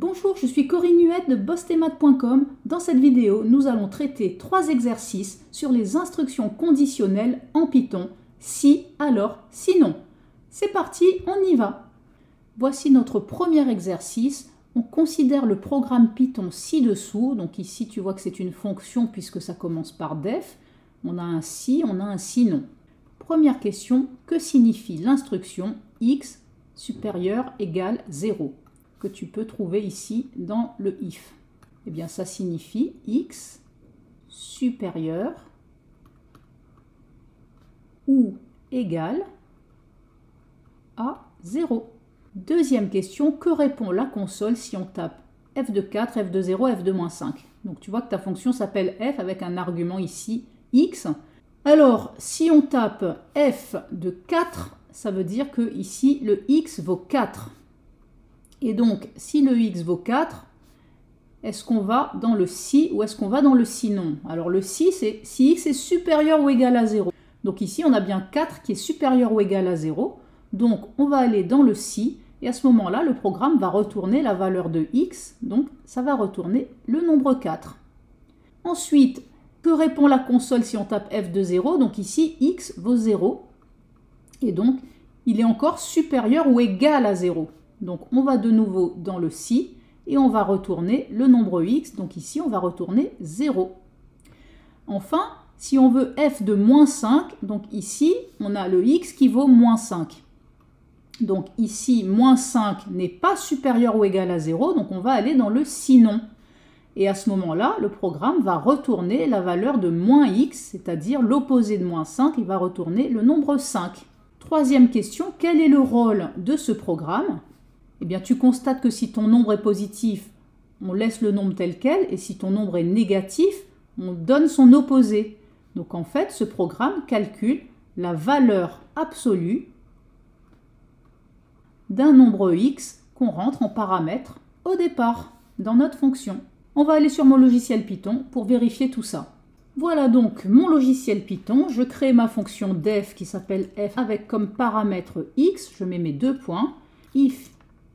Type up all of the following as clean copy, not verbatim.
Bonjour, je suis Corinne Huette de bossethemath.com. Dans cette vidéo, nous allons traiter 3 exercices sur les instructions conditionnelles en Python. Si, alors, sinon. C'est parti, on y va. Voici notre premier exercice. On considère le programme Python ci-dessous. Donc ici, tu vois que c'est une fonction puisque ça commence par def. On a un si, on a un sinon. Première question, que signifie l'instruction x supérieur égale 0 que tu peux trouver ici dans le if? Eh bien, ça signifie x supérieur ou égal à 0. Deuxième question, que répond la console si on tape f de 4, f de 0, f de moins 5? Donc tu vois que ta fonction s'appelle f avec un argument ici x. Alors, si on tape f de 4, ça veut dire que ici le x vaut 4. Et donc, si le x vaut 4, est-ce qu'on va dans le si ou est-ce qu'on va dans le sinon? Alors le si, c'est si x est supérieur ou égal à 0. Donc ici, on a bien 4 qui est supérieur ou égal à 0. Donc on va aller dans le si et à ce moment-là, le programme va retourner la valeur de x. Donc ça va retourner le nombre 4. Ensuite, que répond la console si on tape f de 0? Donc ici, x vaut 0. Et donc, il est encore supérieur ou égal à 0. Donc on va de nouveau dans le si et on va retourner le nombre x. Donc ici on va retourner 0. Enfin, si on veut f de moins 5, donc ici on a le x qui vaut moins 5. Donc ici moins 5 n'est pas supérieur ou égal à 0, donc on va aller dans le sinon. Et à ce moment-là, le programme va retourner la valeur de moins x, c'est-à-dire l'opposé de moins 5, il va retourner le nombre 5. Troisième question, quel est le rôle de ce programme? Eh bien, tu constates que si ton nombre est positif, on laisse le nombre tel quel, et si ton nombre est négatif, on donne son opposé. Donc en fait, ce programme calcule la valeur absolue d'un nombre x qu'on rentre en paramètre au départ dans notre fonction. On va aller sur mon logiciel Python pour vérifier tout ça. Voilà donc mon logiciel Python. Je crée ma fonction def qui s'appelle f avec comme paramètre x. Je mets mes 2 points. If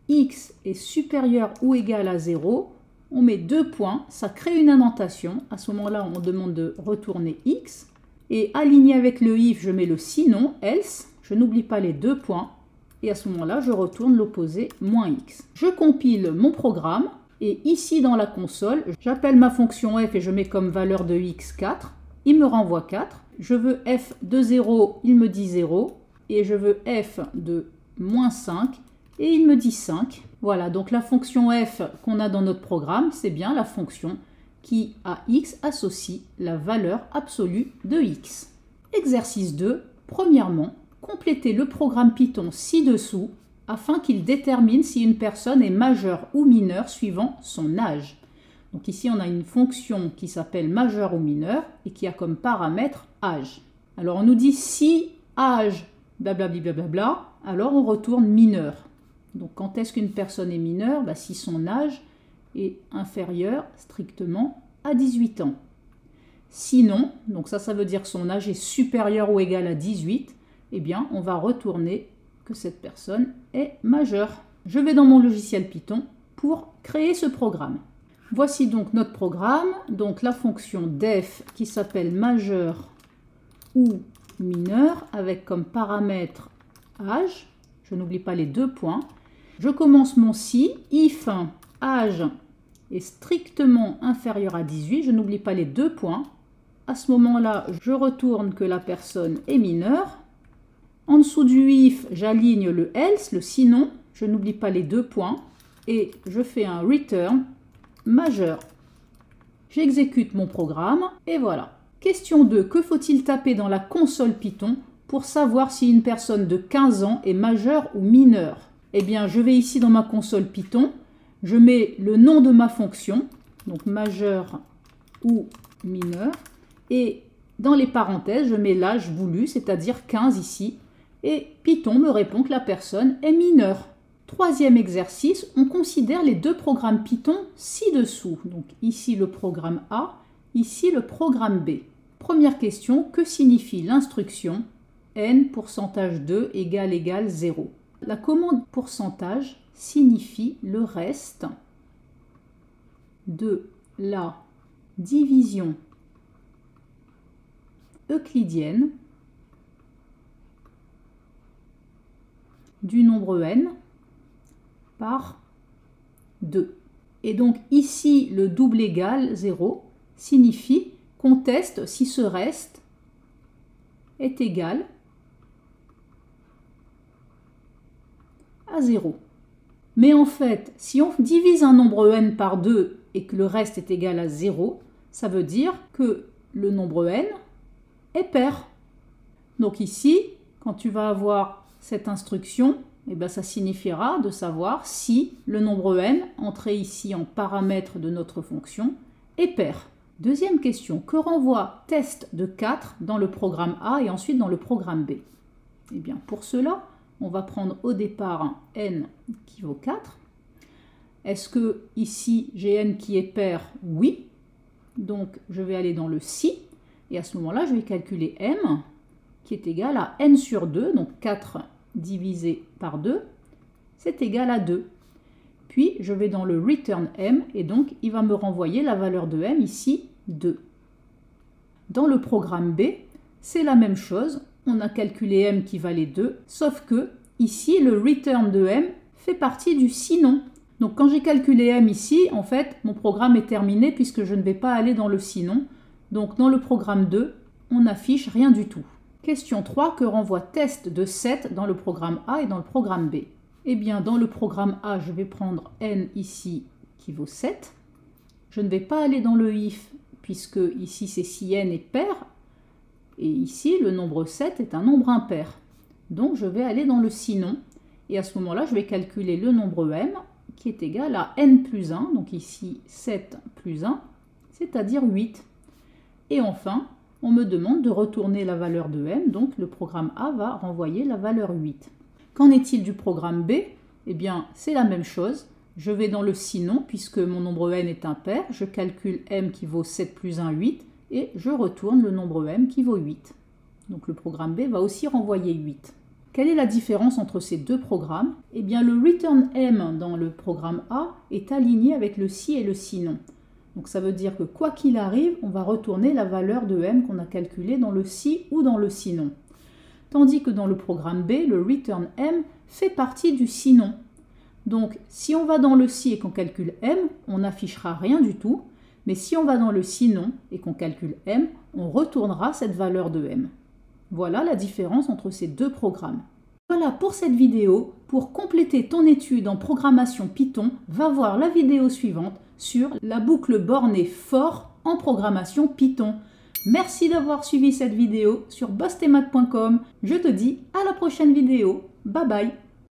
x est supérieur ou égal à 0, on met 2 points, ça crée une indentation. À ce moment-là, on demande de retourner x. Et aligné avec le if, je mets le sinon, else. Je n'oublie pas les 2 points. Et à ce moment-là, je retourne l'opposé, moins x. Je compile mon programme. Et ici, dans la console, j'appelle ma fonction f et je mets comme valeur de x 4. Il me renvoie 4. Je veux f de 0, il me dit 0. Et je veux f de moins 5. Et il me dit 5. Voilà, donc la fonction f qu'on a dans notre programme, c'est bien la fonction qui, à x, associe la valeur absolue de x. Exercice 2. Premièrement, complétez le programme Python ci-dessous afin qu'il détermine si une personne est majeure ou mineure suivant son âge. Donc ici, on a une fonction qui s'appelle majeur ou mineur et qui a comme paramètre âge. Alors on nous dit si âge, blablabla, alors on retourne mineur. Donc quand est-ce qu'une personne est mineure? Si son âge est inférieur strictement à 18 ans. Sinon, donc ça veut dire que son âge est supérieur ou égal à 18, eh bien on va retourner que cette personne est majeure. Je vais dans mon logiciel Python pour créer ce programme. Voici donc notre programme, donc la fonction def qui s'appelle majeur ou mineur avec comme paramètre âge. Je n'oublie pas les 2 points. Je commence mon si, if âge est strictement inférieur à 18, je n'oublie pas les 2 points. À ce moment-là, je retourne que la personne est mineure. En dessous du if, j'aligne le else, le sinon, je n'oublie pas les 2 points. Et je fais un return majeur. J'exécute mon programme et voilà. Question 2, que faut-il taper dans la console Python pour savoir si une personne de 15 ans est majeure ou mineure? Eh bien, je vais ici dans ma console Python, je mets le nom de ma fonction, donc majeur ou mineur, et dans les parenthèses, je mets l'âge voulu, c'est-à-dire 15 ici, et Python me répond que la personne est mineure. Troisième exercice, on considère les 2 programmes Python ci-dessous. Donc ici le programme A, ici le programme B. Première question, que signifie l'instruction n%2 égale 0? La commande pourcentage signifie le reste de la division euclidienne du nombre n par 2. Et donc ici, le double égal 0 signifie qu'on teste si ce reste est égal à 0. Mais en fait, si on divise un nombre n par 2 et que le reste est égal à 0, ça veut dire que le nombre n est pair. Donc ici, quand tu vas avoir cette instruction, eh bien, ça signifiera de savoir si le nombre n, entré ici en paramètre de notre fonction, est pair. Deuxième question, que renvoie test de 4 dans le programme A et ensuite dans le programme B? Eh bien, pour cela, on va prendre au départ un n qui vaut 4. Est-ce que ici j'ai n qui est pair? Oui. Donc je vais aller dans le si. Et à ce moment-là, je vais calculer m qui est égal à n sur 2. Donc 4 divisé par 2, c'est égal à 2. Puis je vais dans le return m et donc il va me renvoyer la valeur de m ici, 2. Dans le programme B, c'est la même chose. On a calculé m qui valait 2, sauf que ici, le return de m fait partie du sinon. Donc quand j'ai calculé m ici, en fait, mon programme est terminé puisque je ne vais pas aller dans le sinon. Donc dans le programme 2, on n'affiche rien du tout. Question 3, que renvoie test de 7 dans le programme A et dans le programme B? Eh bien, dans le programme A, je vais prendre n ici qui vaut 7. Je ne vais pas aller dans le if puisque ici c'est si n est pair. Et ici, le nombre 7 est un nombre impair. Donc, je vais aller dans le sinon. Et à ce moment-là, je vais calculer le nombre m qui est égal à n plus 1. Donc ici, 7 plus 1, c'est-à-dire 8. Et enfin, on me demande de retourner la valeur de m. Donc, le programme A va renvoyer la valeur 8. Qu'en est-il du programme B? Eh bien, c'est la même chose. Je vais dans le sinon, puisque mon nombre n est impair. Je calcule m qui vaut 7 plus 1, 8. Et je retourne le nombre m qui vaut 8. Donc le programme B va aussi renvoyer 8. Quelle est la différence entre ces deux programmes? Eh bien le return m dans le programme A est aligné avec le si et le sinon. Donc ça veut dire que quoi qu'il arrive, on va retourner la valeur de m qu'on a calculée dans le si ou dans le sinon. Tandis que dans le programme B, le return m fait partie du sinon. Donc si on va dans le si et qu'on calcule m, on n'affichera rien du tout. Mais si on va dans le sinon et qu'on calcule m, on retournera cette valeur de m. Voilà la différence entre ces deux programmes. Voilà pour cette vidéo. Pour compléter ton étude en programmation Python, va voir la vidéo suivante sur la boucle bornée for en programmation Python. Merci d'avoir suivi cette vidéo sur bosstemad.com. Je te dis à la prochaine vidéo. Bye bye.